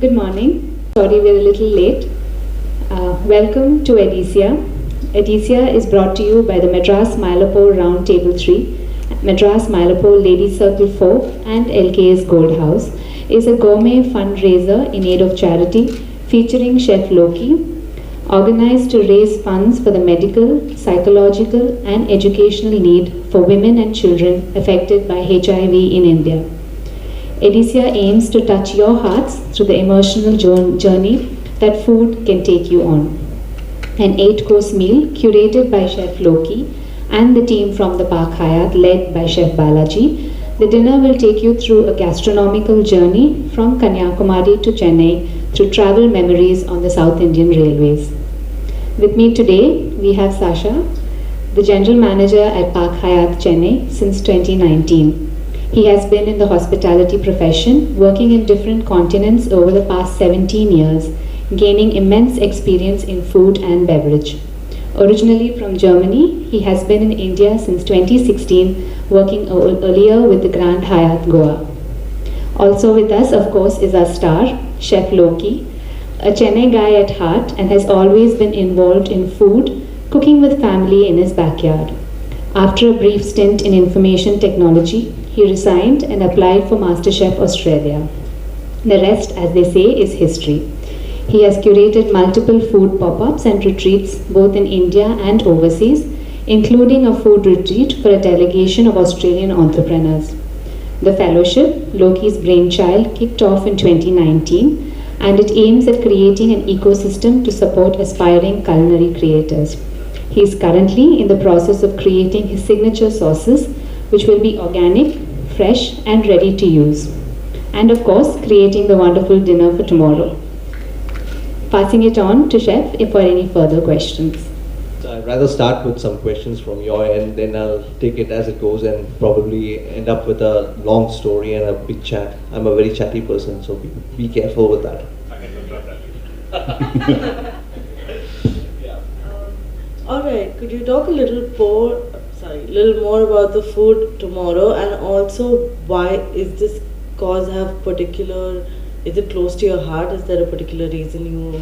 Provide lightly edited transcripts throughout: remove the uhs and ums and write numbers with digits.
Good morning. Sorry we're a little late. Welcome to Edisia. Edisia is brought to you by the Madras Mylapore Round Table 3, Madras Mylapore Ladies Circle 4 and LKS Gold House. Is a gourmet fundraiser in aid of charity featuring Chef Loki, organized to raise funds for the medical, psychological and educational need for women and children affected by HIV in India. Edisia aims to touch your hearts through the emotional journey that food can take you on. An 8-course meal curated by Chef Loki and the team from the Park Hyatt led by Chef Balaji. The dinner will take you through a gastronomical journey from Kanyakumari to Chennai through travel memories on the South Indian Railways. With me today, we have Sasha, the General Manager at Park Hyatt Chennai since 2019. He has been in the hospitality profession, working in different continents over the past 17 years, gaining immense experience in food and beverage. Originally from Germany, he has been in India since 2016, working earlier with the Grand Hyatt Goa. Also with us, of course, is our star, Chef Loki, a Chennai guy at heart and has always been involved in food, cooking with family in his backyard. After a brief stint in information technology, he resigned and applied for MasterChef Australia. The rest, as they say, is history. He has curated multiple food pop-ups and retreats both in India and overseas, including a food retreat for a delegation of Australian entrepreneurs. The fellowship, Loki's brainchild, kicked off in 2019, and it aims at creating an ecosystem to support aspiring culinary creators. He is currently in the process of creating his signature sauces, which will be organic, fresh, and ready to use. And of course, creating the wonderful dinner for tomorrow. Passing it on to Chef if for any further questions. So I'd rather start with some questions from your end, then I'll take it as it goes and probably end up with a long story and a big chat. I'm a very chatty person, so be careful with that. I can control that. Alright, could you talk a little more about the food tomorrow, and also why is this cause is it close to your heart? Is there a particular reason you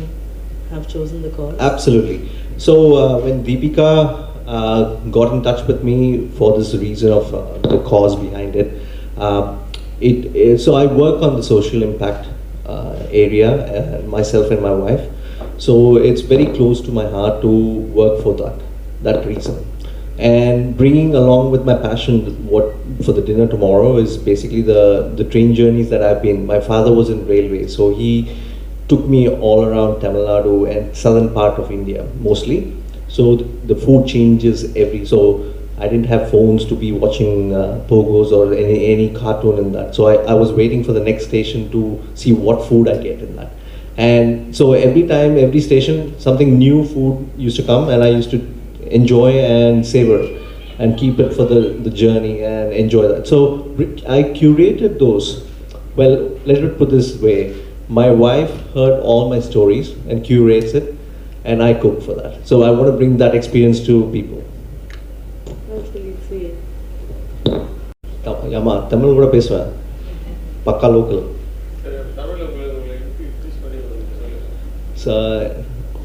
have chosen the cause? Absolutely. So when Deepika got in touch with me for this reason of the cause behind it, so I work on the social impact area, myself and my wife. So it's very close to my heart to work for that reason. And bringing along with my passion for the dinner tomorrow is basically the train journeys that I've been. My father was in railway, so he took me all around Tamil Nadu and southern part of India mostly. So the food changes so I didn't have phones to be watching pogos or any cartoon in that. So I was waiting for the next station to see what food I get in that. And so every station, something new food used to come, and I used to enjoy and savor and keep it for the journey and enjoy that. So I curated those. Well, let me put this way. My wife heard all my stories and curates it, and I cook for that. So I want to bring that experience to people. That's really sweet. Tamil kuda pesva. Pakka local.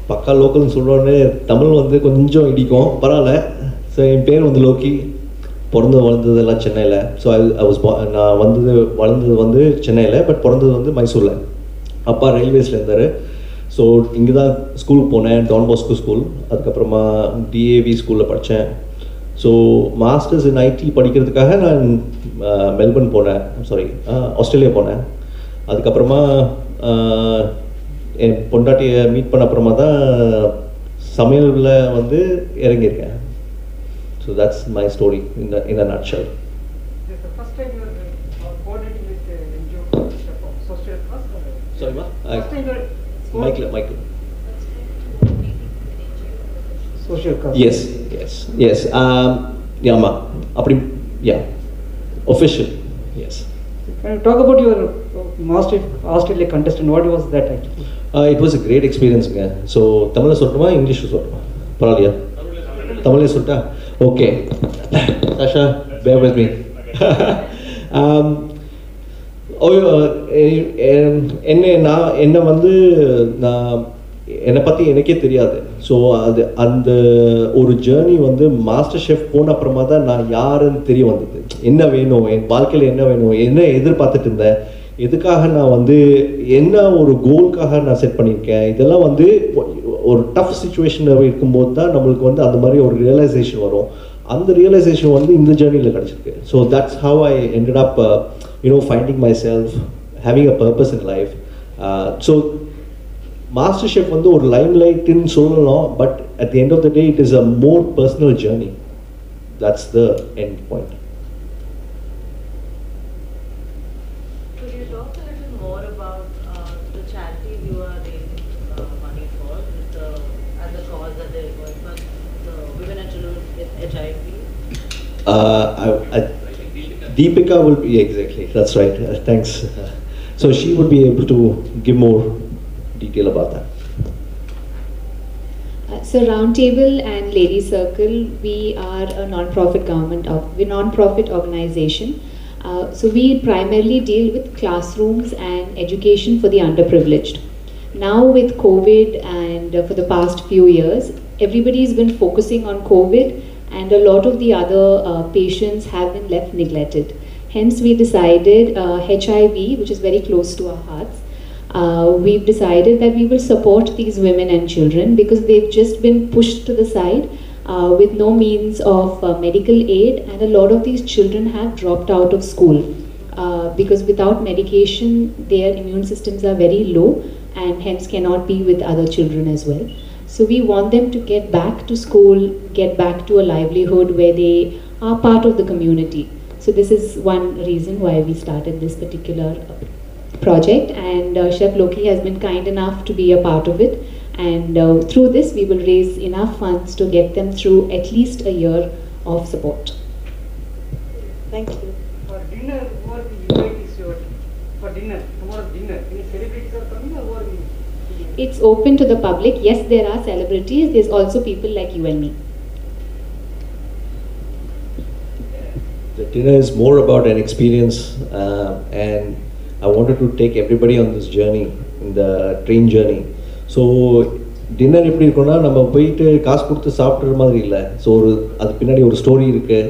பக்கா லோக்கல்னு சொல்கிறோன்னே தமிழ் வந்து கொஞ்சம் இடிக்கும் பரவாயில்ல. So என் பேர் வந்து Loki, வளர்ந்ததெல்லாம் சென்னையில். So நான் வளர்ந்தது வந்து சென்னையில், பட் பிறந்தது வந்து மைசூரில். அப்பா ரயில்வேஸில் இருந்தார். ஸோ இங்கே தான் ஸ்கூலுக்கு போனேன், டான் பாஸ்கோ ஸ்கூல். அதுக்கப்புறமா டிஏவி ஸ்கூலில் படித்தேன். ஸோ மாஸ்டர்ஸ் இன் ஐடி படிக்கிறதுக்காக நான் மெல்பர்ன் போனேன், ஆஸ்திரேலியா போனேன். அதுக்கப்புறமா என் பொண்டாட்டியை மீட் பண்ண அப்புறமா தான் சமையலில் வந்து இறங்கியிருக்கேன். So that's my story in a nutshell. Sorry, Michael. Social cause. Yes. Yeah, official. Yes. Can you talk about your Master Australia contestant? What was that actually? It was a great experience. So, Tamil சொல்லட்டுமா English சொல்லட்டுமா? பரவாயில்லையா? தமிழே சொல்லட்டா? Okay. Sasha, bear with me. என்னை வந்து நான் என்னை பற்றி எனக்கே தெரியாது. ஸோ அது அந்த ஒரு ஜேர்னி வந்து மாஸ்டர் ஷெஃப் போன அப்புறமா தான் நான் யாருன்னு தெரிய வந்தது. என்ன வேணும், என் வாழ்க்கையில் என்ன வேணும், என்ன எதிர்பார்த்துட்டு இருந்தேன், எதுக்காக நான் வந்து என்ன ஒரு கோலுக்காக நான் செட் பண்ணியிருக்கேன். இதெல்லாம் வந்து ஒரு டஃப் சுச்சுவேஷனில் இருக்கும்போது தான் நம்மளுக்கு வந்து அந்த மாதிரி ஒரு ரியலைசேஷன் வரும். அந்த ரியலைசேஷன் வந்து இந்த ஜேர்னியில் கிடச்சிருக்கு. So that's how I ended up finding myself, having a purpose in life. So MasterChef வந்து ஒரு லைம் லைட்டுன்னு சொல்லலாம், but at the end of the day it is a more personal journey. That's the end point. Could you talk a little more about the charities you are raising money for, and the cause that they're going for, the women and children with HIV? Deepika will be, exactly, that's right. Thanks. So she would be able to give more detail about that. So Roundtable and Lady Circle, we are a non-profit organization. So we primarily deal with classrooms and education for the underprivileged. Now with COVID and for the past few years, everybody's been focusing on COVID, and a lot of the other patients have been left neglected. Hence we decided HIV, which is very close to our hearts, we've decided that we will support these women and children because they've just been pushed to the side with no means of medical aid, and a lot of these children have dropped out of school because without medication their immune systems are very low and hence cannot be with other children as well. So we want them to get back to school, get back to a livelihood where they are part of the community. So this is one reason why we started this particular project, and Chef Loki has been kind enough to be a part of it, and through this we will raise enough funds to get them through at least a year of support. Thank you. For dinner, who are the invitees for dinner? Tomorrow dinner, any celebrities are coming or who are we? It's open to the public. Yes, there are celebrities. There's also people like you and me. The dinner is more about an experience, and I wanted to take everybody on this journey, in the train journey. So dinner எப்படி இருக்கும்னா நம்ம போயிட்டு காசு கொடுத்து சாப்பிட்ற மாதிரி இல்லை. So அது பின்னாடி ஒரு ஸ்டோரி இருக்குது.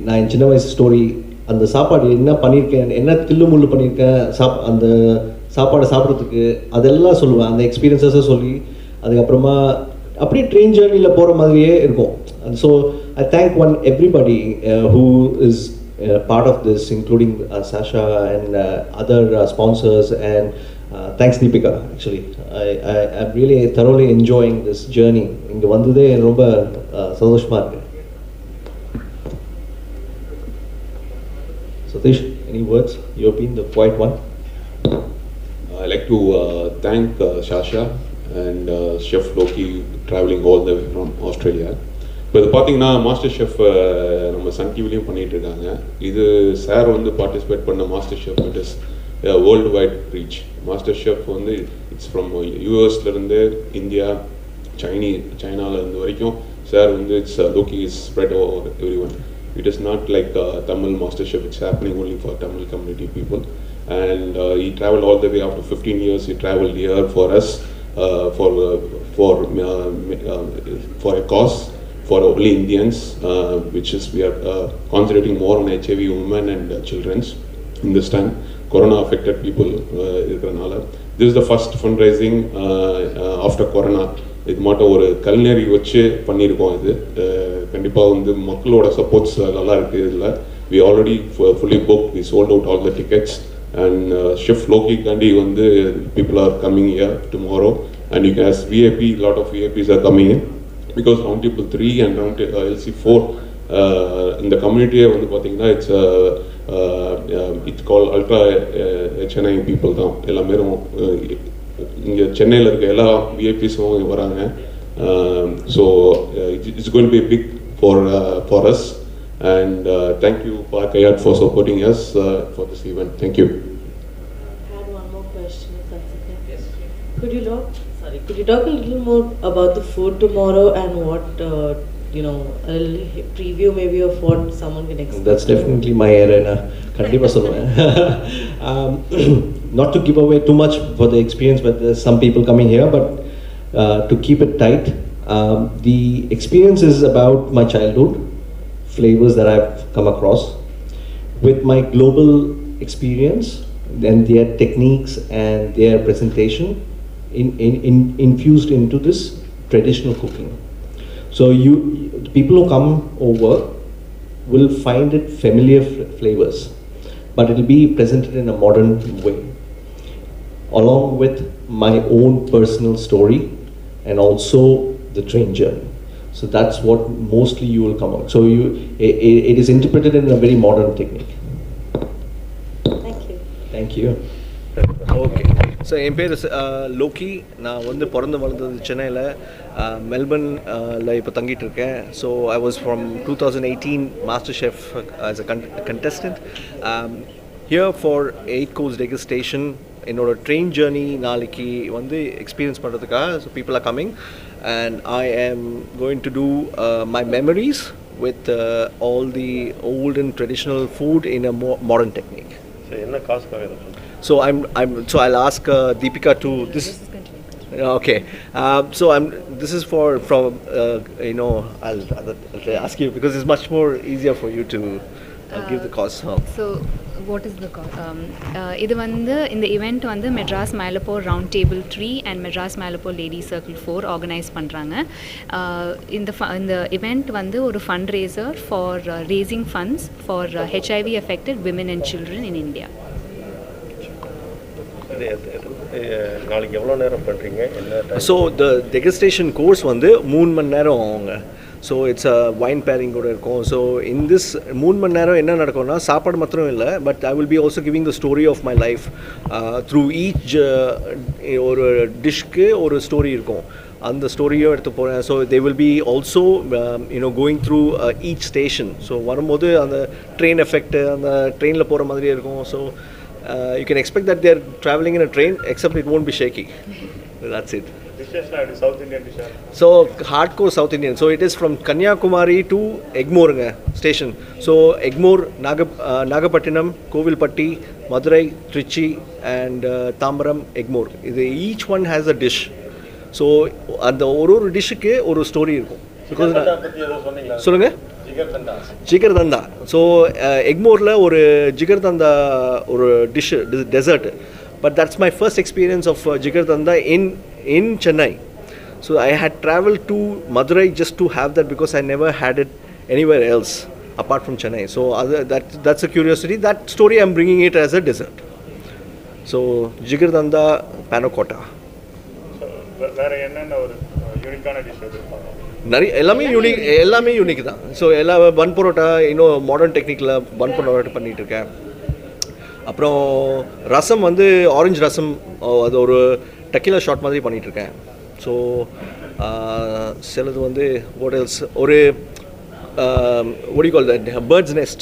நான் என் சின்ன வயசு ஸ்டோரி, அந்த சாப்பாடு என்ன பண்ணியிருக்கேன், என்ன தில்லுமுள்ளு பண்ணியிருக்கேன், அந்த சாப்பாடை சாப்பிட்றதுக்கு அதெல்லாம் சொல்லுவேன். அந்த எக்ஸ்பீரியன்ஸஸை சொல்லி அதுக்கப்புறமா அப்படியே ட்ரெயின் ஜேர்னியில் போகிற மாதிரியே இருக்கும். So I thank everybody who is part of this, including Sasha and other sponsors, and thanks Deepika. Actually, I'm really thoroughly enjoying this journey. இங்க வந்ததே ரொம்ப சந்தோஷமா இருக்கு. Satish, any words? You've been the quiet one. I'd like to thank Sasha and Chef Loki traveling all the way from Australia. இப்போ இது பார்த்தீங்கன்னா master chef நம்ம Sun டிவிலையும் பண்ணிகிட்டு இருக்காங்க. இது சார் வந்து பார்ட்டிசிபேட் பண்ண MasterChef, it is worldwide reach. MasterChef வந்து இட்ஸ் ஃப்ரம் யூஎஸ்லேருந்து இந்தியா, சைனாலேருந்து வரைக்கும் சார் வந்து இட்ஸ் லோக்கி is spread over everyone. It is not like Tamil MasterChef, it's happening only for Tamil community people. And he traveled all the way after 15 years, he traveled here for us, for a cause, for only Indians, which is we are concentrating more on HIV women and children in this time. Corona affected people. This is the first fundraising after Corona. இது மட்டும் ஒரு கல்நெறி வச்சு பண்ணியிருக்கோம். இது கண்டிப்பாக வந்து மக்களோட supports நல்லா இருக்குது. இதில் we already fully booked, we sold out all the tickets, and Chef Loki Kandi வந்து people are coming here tomorrow, and you guys VIP, lot of VIPs are coming in because Roundtable 3 and LC4 இந்த கம்யூனிட்டியே வந்து பார்த்தீங்கன்னா it's called Ultra HNI people தான் எல்லாமே. இங்கே சென்னையில் இருக்க எல்லா விஐபிஸும் இங்கே வராங்க. So it's going to be big for us, and thank you Park Hyatt for supporting us for this event. Thank you. I had one more question, if that's okay. Yes. Could you talk a little more about the food tomorrow and what you know, a little preview maybe of what someone can expect? That's definitely my arena. கண்டிப்பா சொல்லுவேன். Not to give away too much for the experience, but there's some people coming here, but to keep it tight, the experience is about my childhood, flavors that I've come across, with my global experience, then their techniques and their presentation infused into this traditional cooking. So the people who come over will find it familiar flavors, but it will be presented in a modern way, along with my own personal story and also the train journey. So that's what mostly you will come out. So it is interpreted in a very modern technique. Thank you. Thank you. Okay so என் பேர் லோக்கி. நான் வந்து பிறந்து வளர்ந்தது சென்னையில், மெல்பர்னில் இப்போ தங்கிட்டு இருக்கேன். So I was from 2018 MasterChef as a contestant here for 8 course degustation. என்னோட ட்ரெயின் ஜேர்னி நாளைக்கு வந்து எக்ஸ்பீரியன்ஸ் பண்ணுறதுக்காக so people are coming and I am going to do my memories with all the old and traditional food in a more modern technique. So என்ன காசுக்காக இதை பண்ணுறீங்க? So I'll ask Deepika to this. Okay, so this is from you know, I'll ask you because it's much more easier for you to give the cost. So what is the cost? இது வந்து இந்த event வந்து Madras Mylapore round table 3 and Madras Mylapore lady circle 4 organise பண்ணுறாங்க. இந்த event வந்து ஒரு fund raiser for raising funds for HIV affected women and children in India. நாளைக்கு எவ்வளோ நேரம் பண்ணுறீங்க? என்ன? ஸோ த டெகஸ்டேஷன் கோர்ஸ் வந்து 3 மணி நேரம் ஆகுங்க. ஸோ இட்ஸ் வைன் பேரிங் கூட இருக்கும். ஸோ இன் திஸ் 3 மணி நேரம் என்ன நடக்கும்னா சாப்பாடு மாத்திரம் இல்லை, but I will be also giving the story of my life through each ஒரு டிஷ்க்கு ஒரு ஸ்டோரி இருக்கும். அந்த ஸ்டோரியும் எடுத்து போகிறேன். So they will be also you know going through each station. So வரும்போது அந்த ட்ரெயின் எஃபெக்ட் அந்த ட்ரெயினில் போகிற மாதிரியே இருக்கும். So you can expect that they are traveling in a train, except it won't be shaky. That's it. Dishes like South Indian dishes. So hardcore South Indian. So it is from Kanyakumari to Egmore station. So Egmore, Nagapattinam, Kovilpatti, Madurai, Trichy, and Tambaram, Egmore. Each one has a dish. So and the ஒரு டிஷ்ஷுக்கு ஒரு story இருக்கும். Because சொல்லுங்க. Jigarthanda. So எக்மோரில் ஒரு ஜிகர்தண்டா ஒரு dish dessert. But that's my first experience of jigarthanda in Chennai. So I had travel to Madurai just to have that because I never had it anywhere else apart from Chennai. So that's a curiosity. That story I'm bringing it as a dessert. So jigarthanda panna-cotta. வேறு என்னென்ன ஒரு யூனிக்கான dish எதிர்பார்க்கலாம்? நிறைய எல்லாமே unique தான். So பன் பரோட்டா இன்னும் modern டெக்னிக்கில் பன் பரோட்டா பண்ணிகிட்ருக்கேன். அப்புறம் ரசம் வந்து ஆரஞ்சு ரசம், அது ஒரு டக்கிலா ஷாட் மாதிரி பண்ணிகிட்ருக்கேன். ஸோ சிலது வந்து ஹோட்டல்ஸ் ஒரு what do you call that, bird's nest,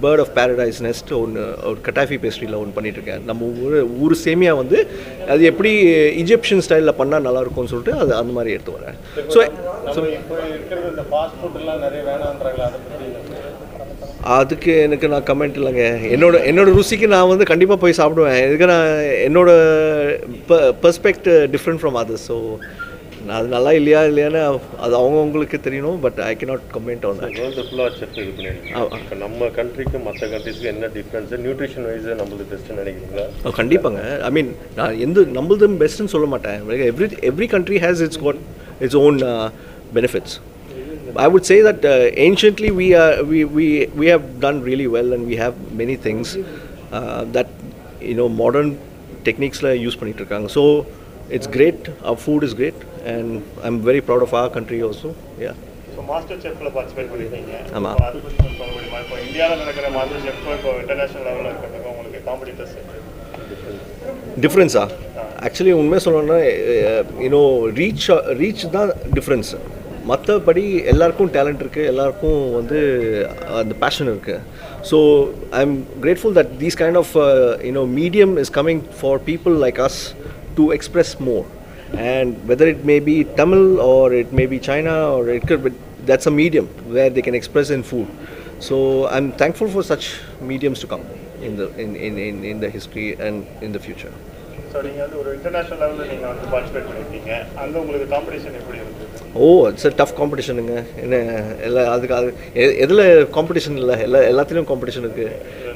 bird of paradise nest ஒன்று ஒரு கட்டாஃபி பேஸ்ட்ரியில் ஒன்று பண்ணிகிட்ருக்கேன். நம்ம ஊர் சேமியா வந்து அது எப்படி இஜிப்ஷியன் ஸ்டைலில் பண்ணால் நல்லாயிருக்கும்னு சொல்லிட்டு அது அந்த மாதிரி எடுத்து வரேன். ஸோ இப்போ இருக்கிறது இந்த ஃபாஸ்ட் ஃபுட்லாம் நிறைய வேணான்றாங்களா, அதை பற்றி? அதுக்கு எனக்கு நான் கமெண்ட் இல்லைங்க. என்னோட ருசிக்கு நான் வந்து கண்டிப்பாக போய் சாப்பிடுவேன். இதுக்கு நான் என்னோட பெர்ஸ்பெக்ட் டிஃப்ரெண்ட் ஃப்ரம் அதர்ஸ். ஸோ அது நல்லா இல்லையான்னு அது அவங்களுக்கு தெரியணும். But I cannot comment on that. World ஃபுல்லாக செஃப் இது பண்ணியிருக்கீங்க. இப்போ நம்ம கண்ட்ரிக்கு மற்ற கண்ட்ரிஸ்க்கு என்ன டிஃப்ரென்ஸ்? நியூட்ரிஷன் வைஸ் நம்மளுக்கு பெஸ்ட்டுன்னு நினைக்கிறீங்களா? கண்டிப்பாங்க. ஐ மீன் நான் நம்மளது பெஸ்ட்டுன்னு சொல்ல மாட்டேன். Every country has its own benefits. I would say that anciently we have done really well and we have many things that modern techniques la use பண்ணிட்டு இருக்காங்க. So it's great, our food is great and I'm very proud of our country also. Yeah. So master செஃப்ல participate பண்ணிருக்கீங்க. ஆமா. அது பத்தி சொல்ல முடியுமா? இப்போ இந்தியாவில் நடக்கிற மாஸ்டர் செஃப் இப்போ இன்டர்நேஷனல் லெவலில் இருக்கிறதுக்கு உங்களுக்கு காம்படிட்டர்ஸ் டிஃப்ரென்ஸா? ஆக்சுவலி உண்மையாக சொல்லணும்னா ரீச் தான் டிஃப்ரென்ஸ். மற்றபடி எல்லாருக்கும் டேலண்ட் இருக்குது, எல்லாருக்கும் வந்து அந்த பேஷன் இருக்குது. So I am grateful that these kind of medium is coming for people like us to express more. and whether it may be Tamil or it may be China or it could be, that's a medium where they can express in food. So I'm thankful for such mediums to come in the history and in the future. So நீங்கள் வந்து ஒரு international லெவலில் நீங்கள் வந்து participate பண்ணியிருக்கீங்க, அங்கே உங்களுக்கு competition எப்படி இருந்தது? இட்ஸ் அ டஃப் காம்படிஷனுங்க. என்ன அதுக்கு அது எதில் காம்படிஷன் இல்லை, எல்லாத்துலேயும் காம்படிஷன் இருக்குது.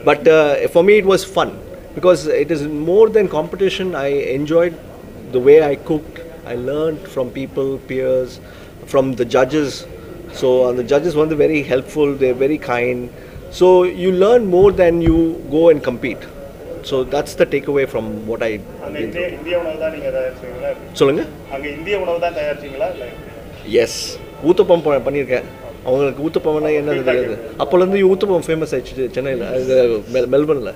But for me it was fun because it is more then competition. I enjoyed the way I cooked. I learned from people, peers, from the judges. So the judges were very helpful, they're very kind. So you learn more than you go and compete. So that's the takeaway from what I did. இந்திய உணவு தான் நீங்கள் தயாரிச்சிங்களா? சொல்லுங்க. அங்கே இந்திய உணவு தான் தயாரிச்சிங்களா? S, uttapam பண்ணியிருக்கேன். அவங்களுக்கு ஊத்தப்பம்னா என்னது தெரியாது. அப்போலேருந்து ஊத்தப்பம் ஃபேமஸ் ஆயிடுச்சு சென்னையில், மெல்பர்னில்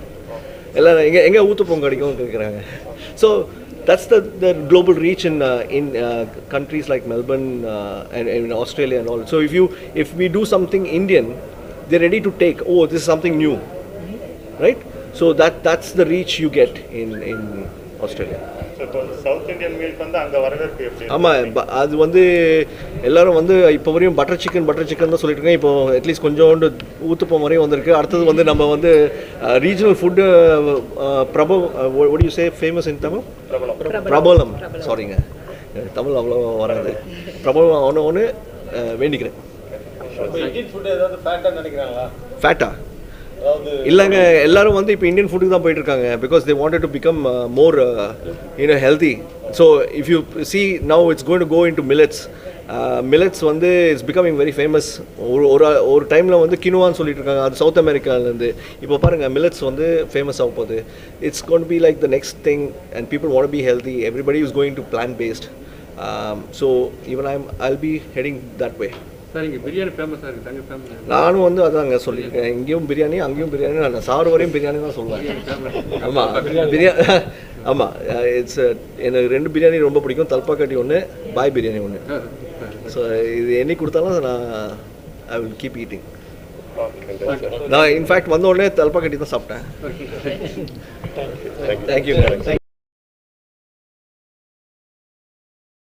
எல்லோரும் எங்கே ஊத்தப்பம் கிடைக்கும்னு கேட்குறாங்க. So that's the global reach in countries like Melbourne and in Australia and all. So if we do something Indian, they're ready to take. Oh, this is something new, right? So that's the reach you get in Australia. So இப்போ south Indian மீல்க்கு வந்து அங்கே வரவேற்பு எப்படி? ஆமாம், அது வந்து எல்லோரும் வந்து இப்போ வரையும் பட்டர் சிக்கன் தான் சொல்லிட்டு இருக்கேன். இப்போ அட்லீஸ்ட் கொஞ்சோண்டு ஊத்துப்பம் வரையும் வந்திருக்கு. அடுத்தது வந்து நம்ம வந்து regional food what do you say famous in Tamil? பிரபலம். சாரிங்க, தமிழ் அவ்வளோ வராது. பிரபலம் ஒன்று வேண்டிக்கிறேன். இந்தியன் ஃபுட்டு ஏதாவது ஃபேட்டாக நினைக்கிறாங்களா? ஃபேட்டா இல்லைங்க, எல்லாரும் வந்து இப்போ இந்தியன் ஃபுட்டுக்கு தான் போயிட்டு இருக்காங்க because they wanted to become more healthy. So if you see now it's going to go in to millets வந்து இட்ஸ் பிகமிங் வெரி ஃபேமஸ். ஒரு டைமில் வந்து கினுவான்னு சொல்லிட்டு இருக்காங்க, அது சவுத் அமெரிக்காலேருந்து. இப்போ பாருங்கள், மில்லட்ஸ் வந்து ஃபேமஸ் ஆக போகுது. It's gonna be like the next thing and people want be healthy. Everybody is going to plan paste. So even I'll be heading that way. Sir இங்கே பிரியாணி ஃபேமஸாக இருக்குது, தங்க ஃபேமஸ். நானும் வந்து அதாங்க சொல்லியிருக்கேன், இங்கேயும் பிரியாணி அங்கேயும் பிரியாணி, நான் சாறு வரையும் பிரியாணி தான் சொல்லுவேன். ஆமாம், ஆமாம், இட்ஸ் எனக்கு 2 பிரியாணி ரொம்ப பிடிக்கும். தல்பாக்கட்டி ஒன்று, பாய் பிரியாணி ஒன்று. ஸோ இது என்னைக்கு கொடுத்தாலும் நான் ஐ வில் கீப் ஈட்டிங். நான் இன்ஃபேக்ட் வந்த உடனே தல்பாக்கட்டி தான் சாப்பிட்டேன். தேங்க்யூ.